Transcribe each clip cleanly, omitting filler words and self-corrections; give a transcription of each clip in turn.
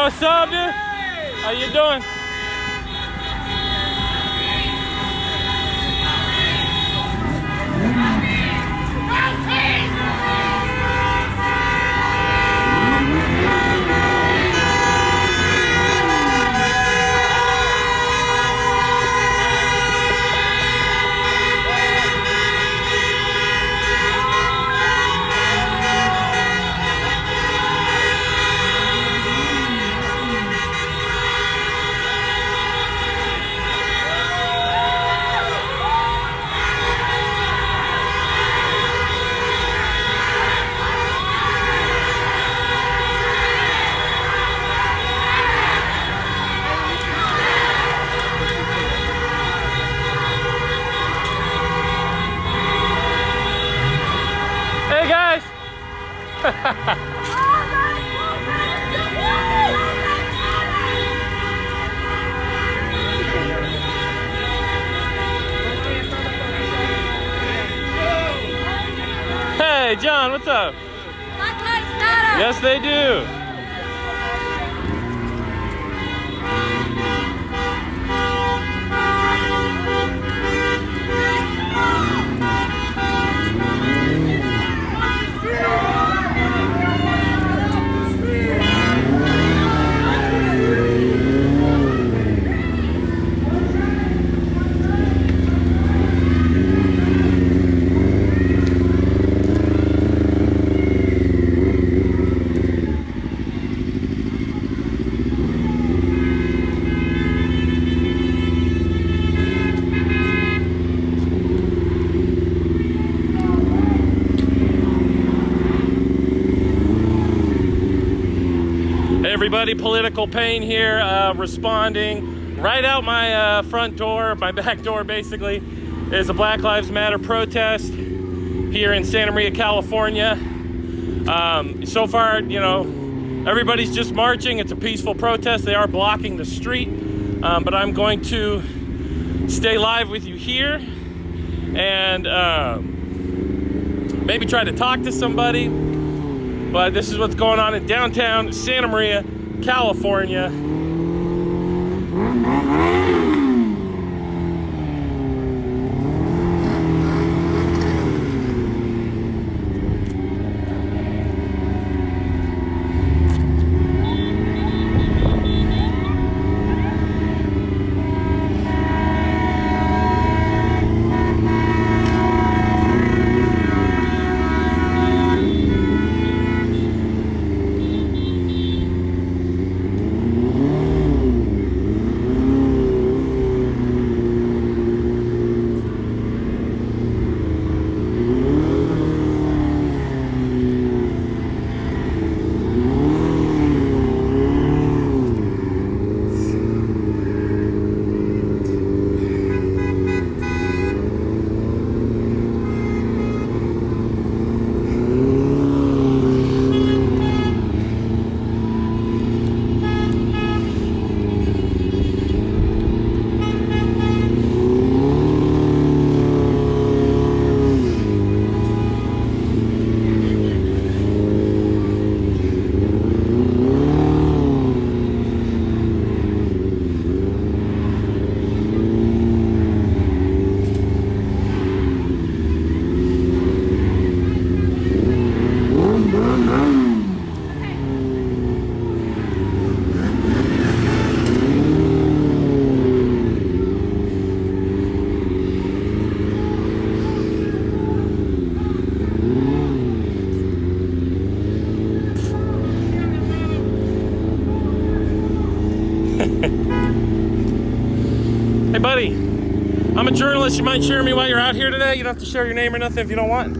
Yo, what's up, dude? How you doing? Hey guys! Hey John, what's up? Black Lives Matter! Yes, they do. Everybody, Political Payne here, responding right out my front door, my back door basically, is a Black Lives Matter protest here in Santa Maria, California. So far, you know, everybody's just marching. It's a peaceful protest. They are blocking the street, but I'm going to stay live with you here and maybe try to talk to somebody. But this is what's going on in downtown Santa Maria, California. Hey buddy, I'm a journalist. You mind sharing me while you're out here today? You don't have to share your name or nothing if you don't want.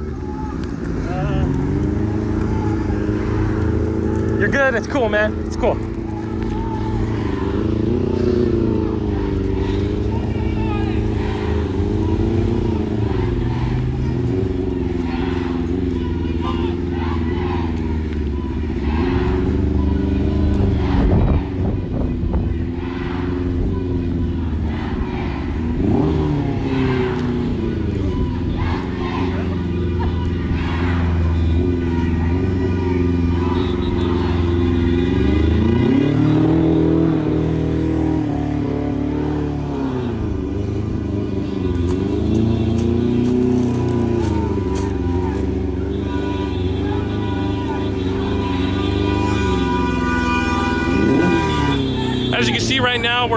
You're good? It's cool, man. It's cool.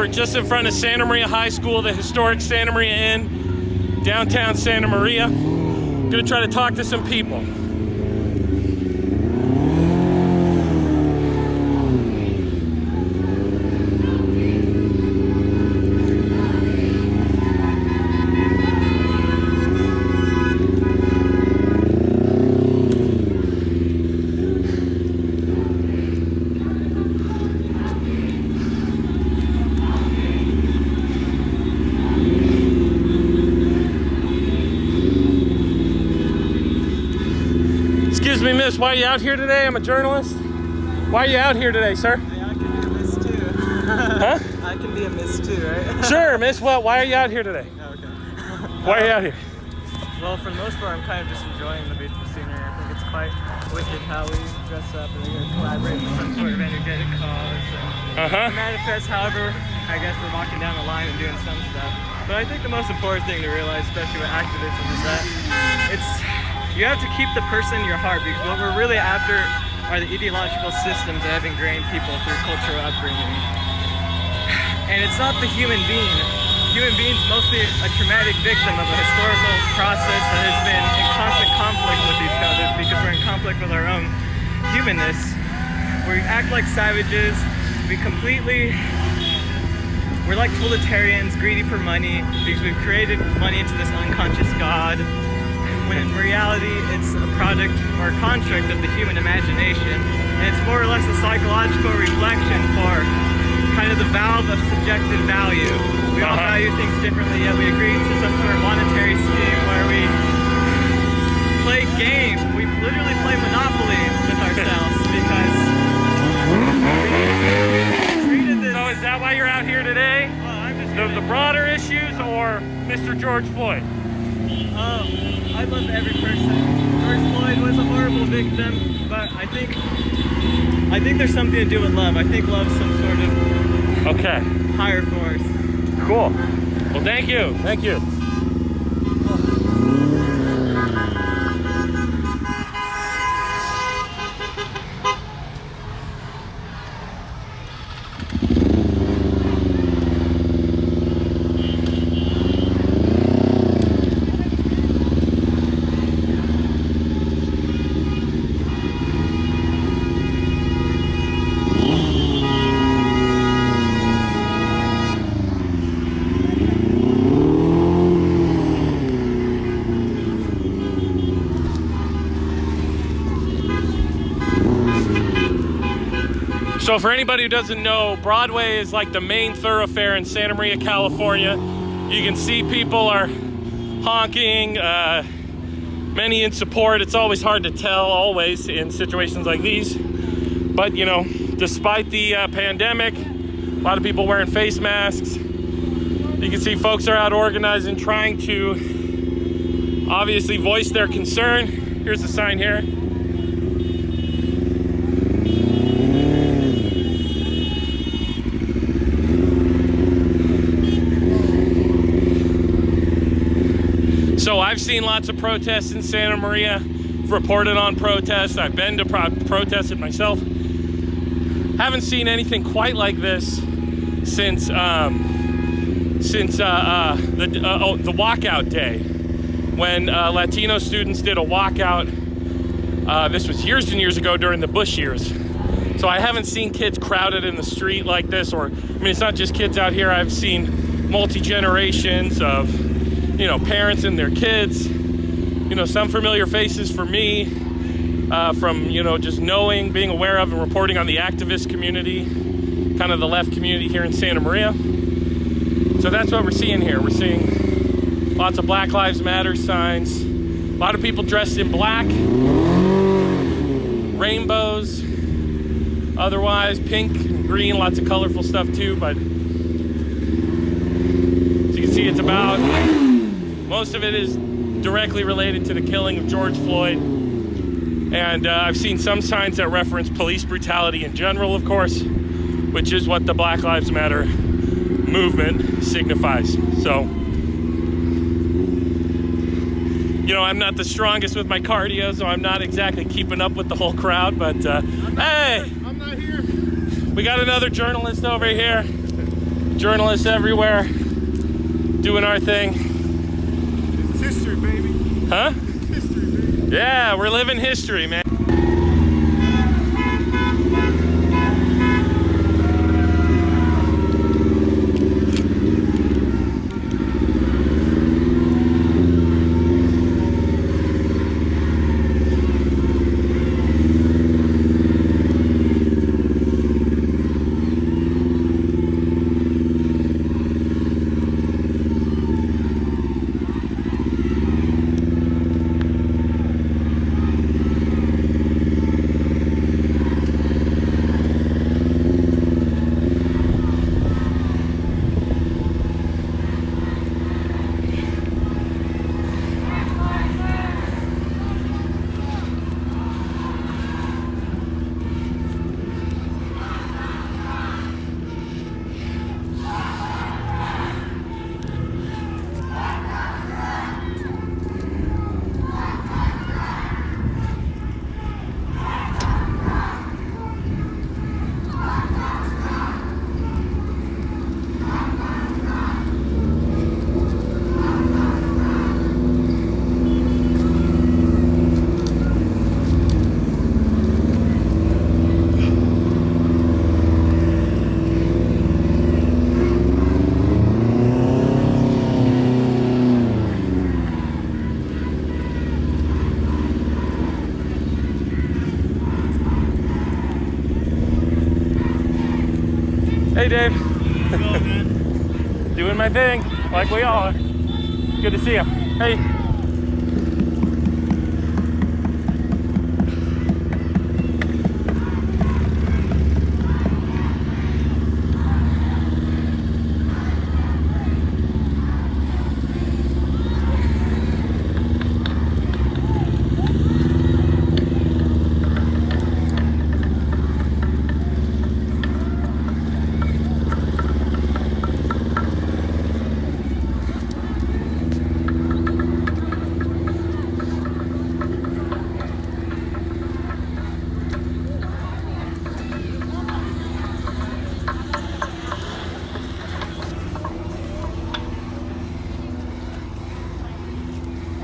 We're just in front of Santa Maria High School, the historic Santa Maria Inn, downtown Santa Maria. I'm gonna try to talk to some people. Excuse me, miss, why are you out here today? I'm a journalist. Why are you out here today, sir? Yeah, I can be a miss too. Huh? I can be a miss too, right? Sure, miss, why are you out here today? Oh, okay. Why are you out here? Well, for the most part, I'm kind of just enjoying the beautiful scenery. I think it's quite wicked how we dress up and we're going to collaborate with some sort of energetic cause. And manifest, however, I guess we're walking down the line and doing some stuff. But I think the most important thing to realize, especially with activism, is that you have to keep the person in your heart, because what we're really after are the ideological systems that have ingrained people through cultural upbringing. And it's not the human being. Human beings mostly a traumatic victim of a historical process that has been in constant conflict with each other because we're in conflict with our own humanness. We act like savages. We're like totalitarians, greedy for money, because we've created money into this unconscious god, when in reality it's a product or a construct of the human imagination, and it's more or less a psychological reflection for kind of the valve of subjective value. We all value things differently, yet we agree to some sort of monetary scheme where we play games. We literally play Monopoly with ourselves because we treated this. So is that why you're out here today? Well, I'm just The broader issues or Mr. George Floyd? I love every person. George Floyd was a horrible victim, but I think there's something to do with love. I think love's some sort of higher force. Cool. Well, thank you. Thank you. So for anybody who doesn't know, Broadway is like the main thoroughfare in Santa Maria, California. You can see people are honking, many in support. It's always hard to tell, always, in situations like these. But, you know, despite the pandemic, a lot of people wearing face masks. You can see folks are out organizing, trying to obviously voice their concern. Here's the sign here. So I've seen lots of protests in Santa Maria, reported on protests. I've been to protested myself. Haven't seen anything quite like this since the walkout day, when Latino students did a walkout. This was years and years ago during the Bush years. So I haven't seen kids crowded in the street like this, or, I mean, it's not just kids out here. I've seen multi-generations of, you know, parents and their kids, you know, some familiar faces for me, from, you know, just knowing, being aware of and reporting on the activist community, kind of the left community here in Santa Maria. So that's what we're seeing here. We're seeing lots of Black Lives Matter signs, a lot of people dressed in black, rainbows, otherwise pink and green, lots of colorful stuff too, but as you can see, it's about, most of it is directly related to the killing of George Floyd. And I've seen some signs that reference police brutality in general, of course, which is what the Black Lives Matter movement signifies. So, you know, I'm not the strongest with my cardio, so I'm not exactly keeping up with the whole crowd, but hey! I'm not here. We got another journalist over here. journalists everywhere, doing our thing. It's history, baby. Huh? It's history, baby. Yeah, we're living history, man. Hey, Dave. Doing my thing, like we all are. Good to see you. Hey.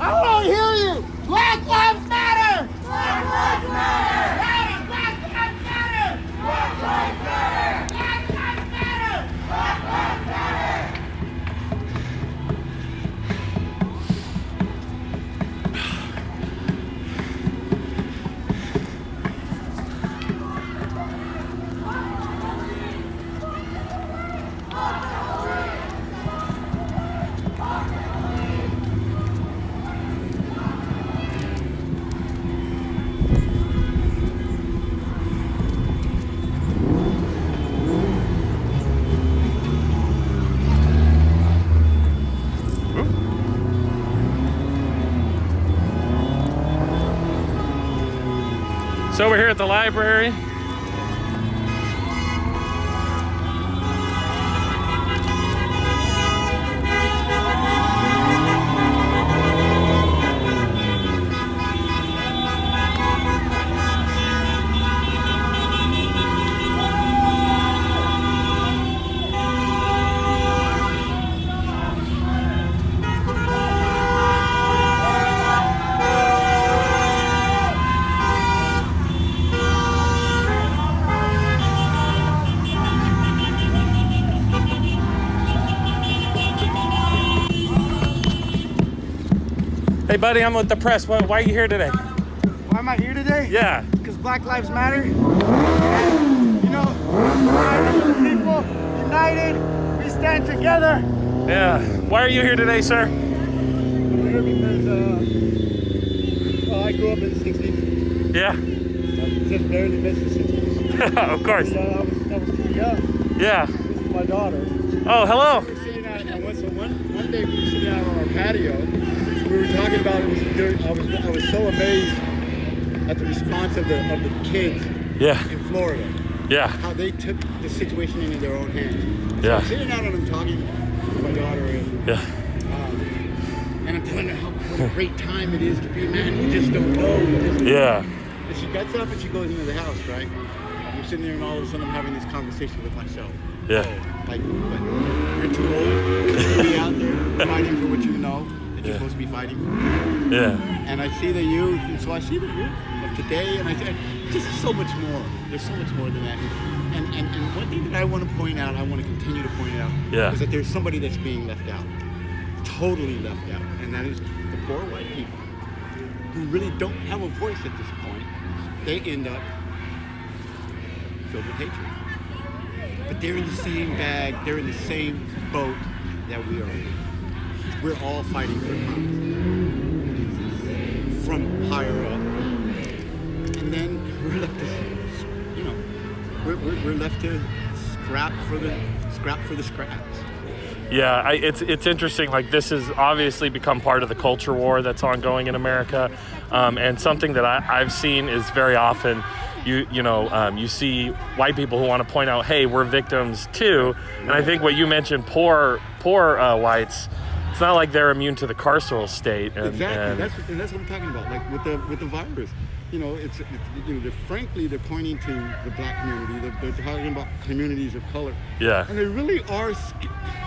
I don't hear you! Black Lives Matter! Black Lives Matter! Black Lives Matter! Black Lives Matter! Black Lives Matter! Black Lives Matter! So we're here at the library. Hey, buddy, I'm with the press. Why are you here today? Why am I here today? Yeah. Because Black Lives Matter. And, you know, we're people united. We stand together. Yeah. Why are you here today, sir? I'm here because, well, I grew up in the 60s. Yeah. I just barely missed the 60s. Of course. And, I was too young. Yeah. This is my daughter. Oh, hello. We were sitting out, and one day we were sitting out on our patio. We were talking about it. I was so amazed at the response of the kids Yeah. in Florida. Yeah. How they took the situation into their own hands. So Yeah. I'm sitting out and I'm talking to my daughter, Yeah. and I'm telling her what a great time it is to be a man. You just don't know. Yeah. And she gets up and she goes into the house, right? I'm sitting there and all of a sudden I'm having this conversation with myself. Yeah. Like, but you're too old to be out there fighting for what you know that you're supposed to be fighting for. Yeah. And I see the youth, and so I see the youth of today, and I say, just so much more. There's so much more than that. And one thing that I want to point out, I want to continue to point out, is that there's somebody that's being left out. Totally left out. And that is the poor white people who really don't have a voice at this point. They end up filled with hatred. But they're in the same bag, they're in the same boat that we are in. We're all fighting for promise from higher up. And then we're left to, you know, we're left to scrap for the scraps. Yeah, it's interesting. Like, this has obviously become part of the culture war that's ongoing in America, and something that I've seen is very often you see white people who want to point out, hey, we're victims too. And I think what you mentioned, poor whites, it's not like they're immune to the carceral state. And, exactly. And that's what I'm talking about. Like with the virus, frankly they're pointing to the black community. They're talking about communities of color. Yeah. And they really are,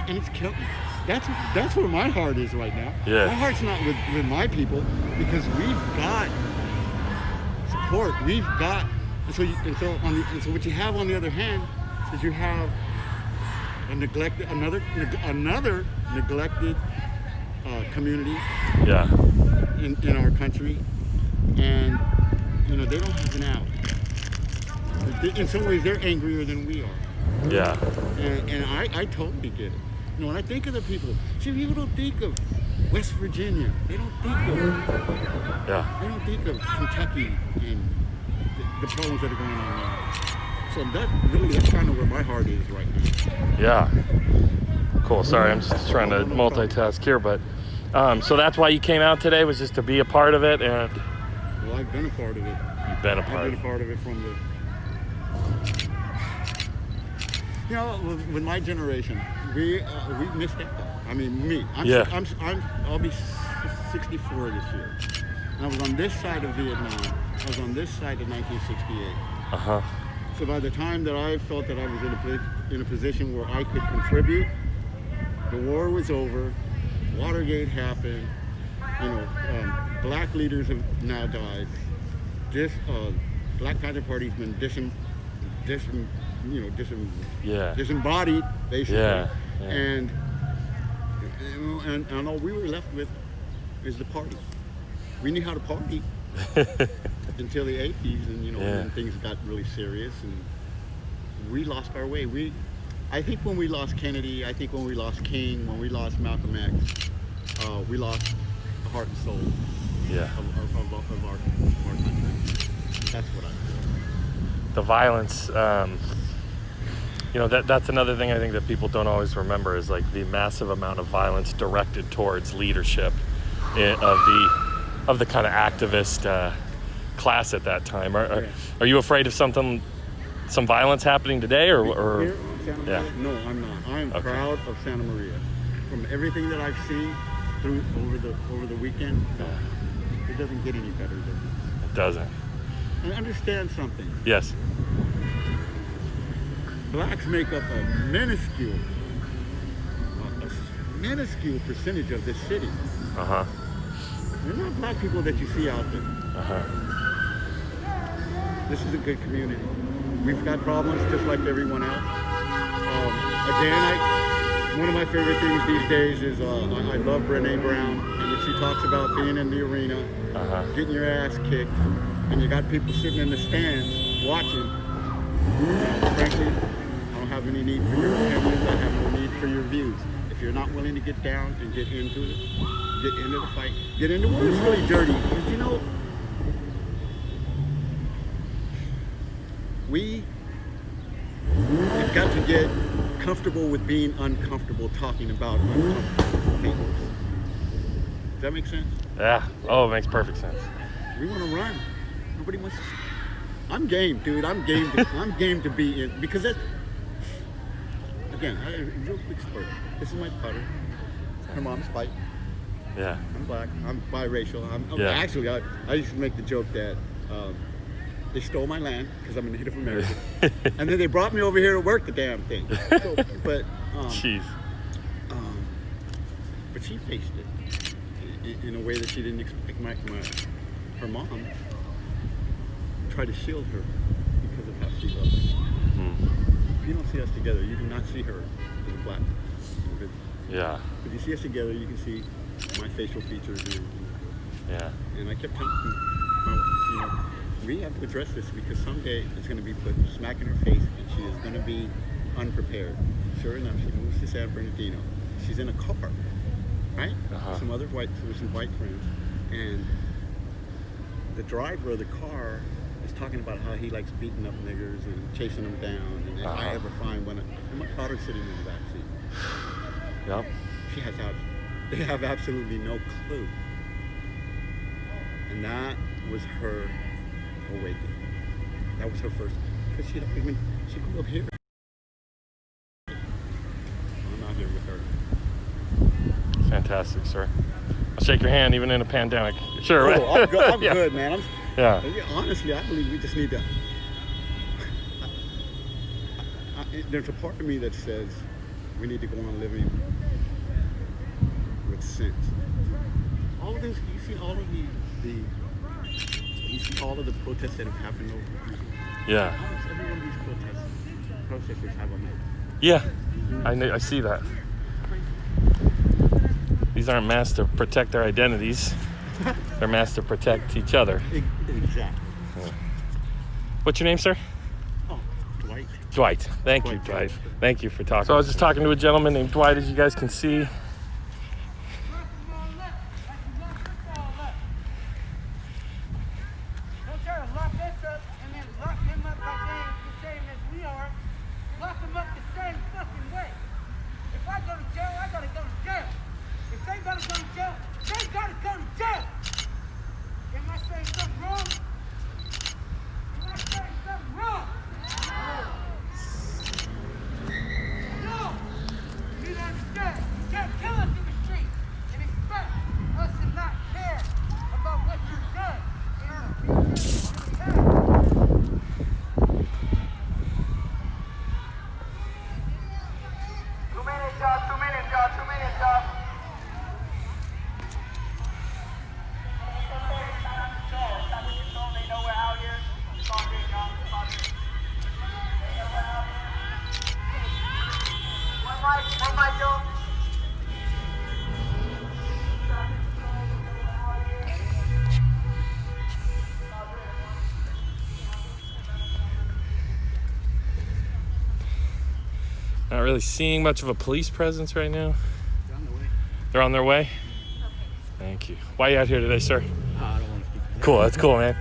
and it's killing. That's where my heart is right now. Yeah. My heart's not with my people, because we've got support. We've got, and so what you have on the other hand is you have another neglected community. Yeah. In our country, and they don't have an out. In some ways, they're angrier than we are. Yeah. And I totally get it. When I think of the people, people don't think of West Virginia. They don't think of. Yeah. They don't think of Kentucky and the problems that are going on there. So that's kind of where my heart is right now. Yeah. Cool. Sorry, I'm just trying to multitask here, but so that's why you came out today, was just to be a part of it. And well, I've been a part of it. You've been a part. I've been a part of it from the. With my generation, we missed out. I mean, me. I'll be 64 this year. And I was on this side of Vietnam. I was on this side of 1968. So by the time that I felt that I was in a position where I could contribute, the war was over. Watergate happened. Black leaders have now died. This Black Panther Party's been disembodied, basically. Yeah. And all we were left with is the party. We knew how to party until the 80s, and when things got really serious, and we lost our way. I think when we lost Kennedy, I think when we lost King, when we lost Malcolm X, we lost the heart and soul of our country. That's what I feel. The violence, that's another thing I think that people don't always remember, is like the massive amount of violence directed towards leadership of the kind of activist class at that time. Are you afraid of some violence happening today, or? Here in Santa Maria? No, I'm not. I'm proud of Santa Maria. From everything that I've seen over the weekend, it doesn't get any better than this. It doesn't. And understand something. Yes. Blacks make up a minuscule percentage of this city. They're not black people that you see out there. This is a good community. We've got problems just like everyone else. One of my favorite things these days is I love Brené Brown, and when she talks about being in the arena, getting your ass kicked, and you got people sitting in the stands watching. Frankly, I don't have any need for your opinions. I have no need for your views. If you're not willing to get down and get into it, get into the fight, get into where it's really dirty. Because we have got to get comfortable with being uncomfortable, talking about uncomfortable things. Does that make sense? Yeah. Oh, it makes perfect sense. We want to run. Nobody wants to. I'm game, dude. I'm game to be in, because that's. Again, real quick story. This is my putter. Her mom's white. Yeah. I'm black. I'm biracial. Actually, I used to make the joke that They stole my land because I'm a Native American. And then they brought me over here to work the damn thing. So, but she faced it in a way that she didn't expect. Her mom tried to shield her because of how she was. If you don't see us together, you do not see her as a black individual. Yeah. If you see us together, you can see my facial features. Yeah. And I kept telling her, we have to address this because someday it's going to be put smack in her face and she is going to be unprepared. Sure enough, she moves to San Bernardino. She's in a car, right? Some white friends. And the driver of the car is talking about how he likes beating up niggers and chasing them down. And if I ever find one, and my daughter's sitting in the back seat. Yep. They have absolutely no clue. And that was her awakening. That was her first, because she grew up here. I'm out here with her. Fantastic, sir. I'll shake your hand even in a pandemic. Sure. Oh, I'm good, I'm good, man. Honestly, I believe we just need to. There's a part of me that says we need to go on living with sense. All of this, you see all of the protests that have happened over the years. Yeah. Almost every one of these protesters have a motive. Yeah, I see that. These aren't masked to protect their identities. They're masked to protect each other. Exactly. Yeah. What's your name, sir? Oh, Dwight. Dwight. Thank you, Dwight. Thank you for talking. So I was just talking to a gentleman named Dwight, as you guys can see. Not really seeing much of a police presence right now. They're on their way. They're on their way? Thank you. Why are you out here today, sir? I don't want to speak to that. Cool, that's cool, man.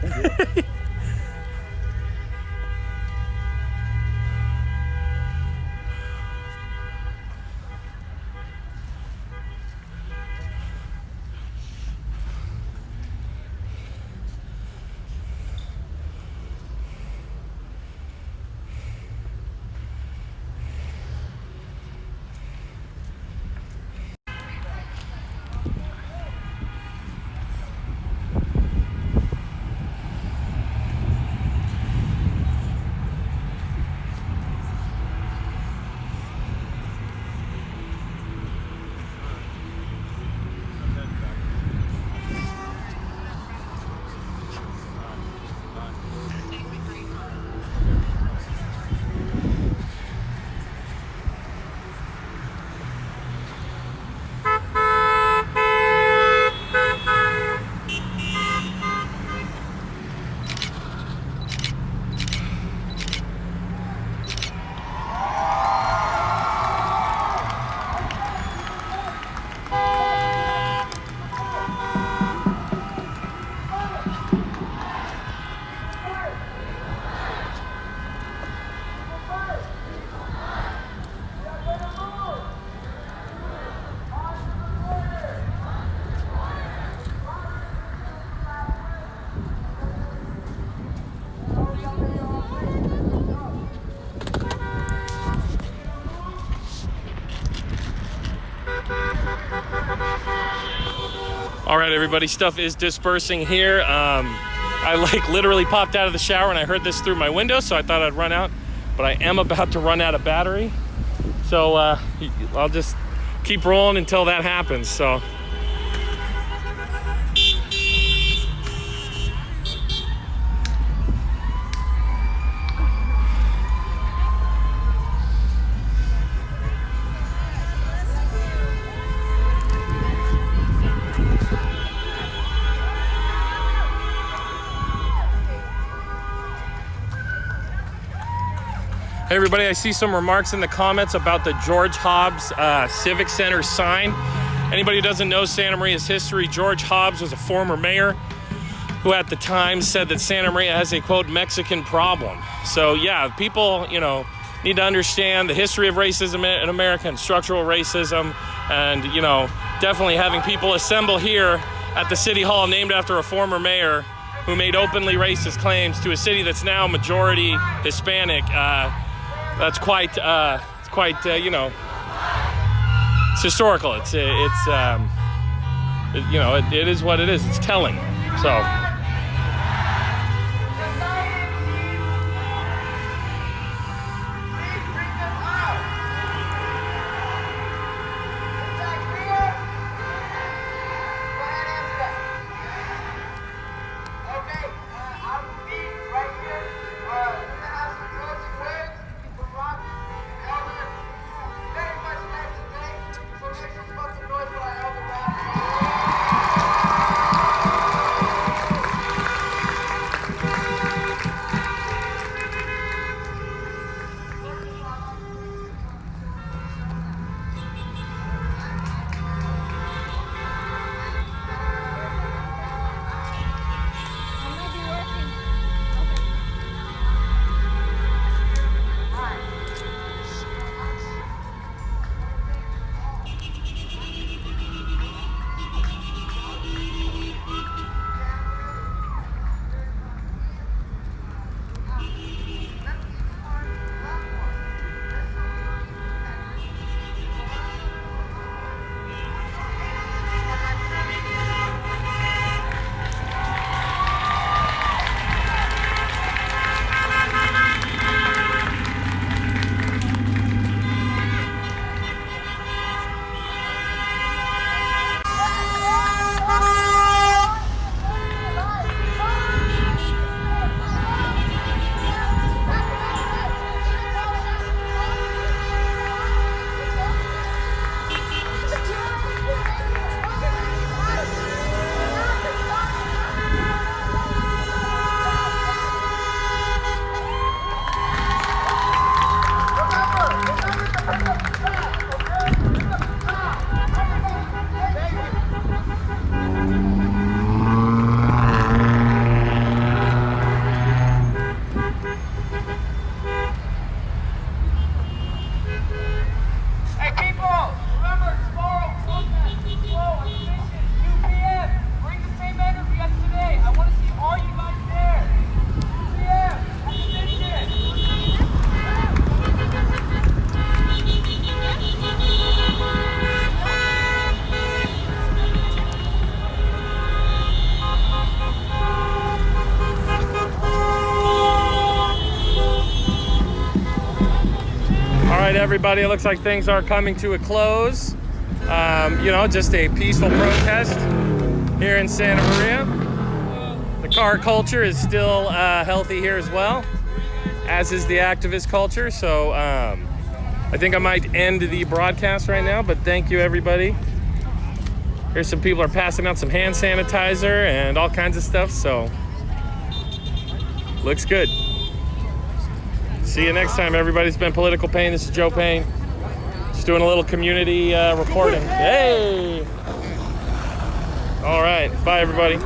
All right, everybody, stuff is dispersing here. I like literally popped out of the shower and I heard this through my window, so I thought I'd run out, but I am about to run out of battery. So I'll just keep rolling until that happens, so. Hey everybody, I see some remarks in the comments about the George Hobbs Civic Center sign. Anybody who doesn't know Santa Maria's history, George Hobbs was a former mayor who at the time said that Santa Maria has a, quote, Mexican problem. So yeah, people, you know, need to understand the history of racism in America and structural racism, and, you know, definitely having people assemble here at the City Hall named after a former mayor who made openly racist claims to a city that's now majority Hispanic. That's quite, you know, it's historical. It's you know, it is what it is. It's telling. So. Everybody, it looks like things are coming to a close. You know, just a peaceful protest here in Santa Maria. The car culture is still healthy here as well, as is the activist culture. So I think I might end the broadcast right now, but thank you everybody. Here's some people are passing out some hand sanitizer and all kinds of stuff, so looks good. See you next time, everybody. It's been Political Payne. This is Joe Payne. Just doing a little community reporting. Hey! All right. Bye, everybody.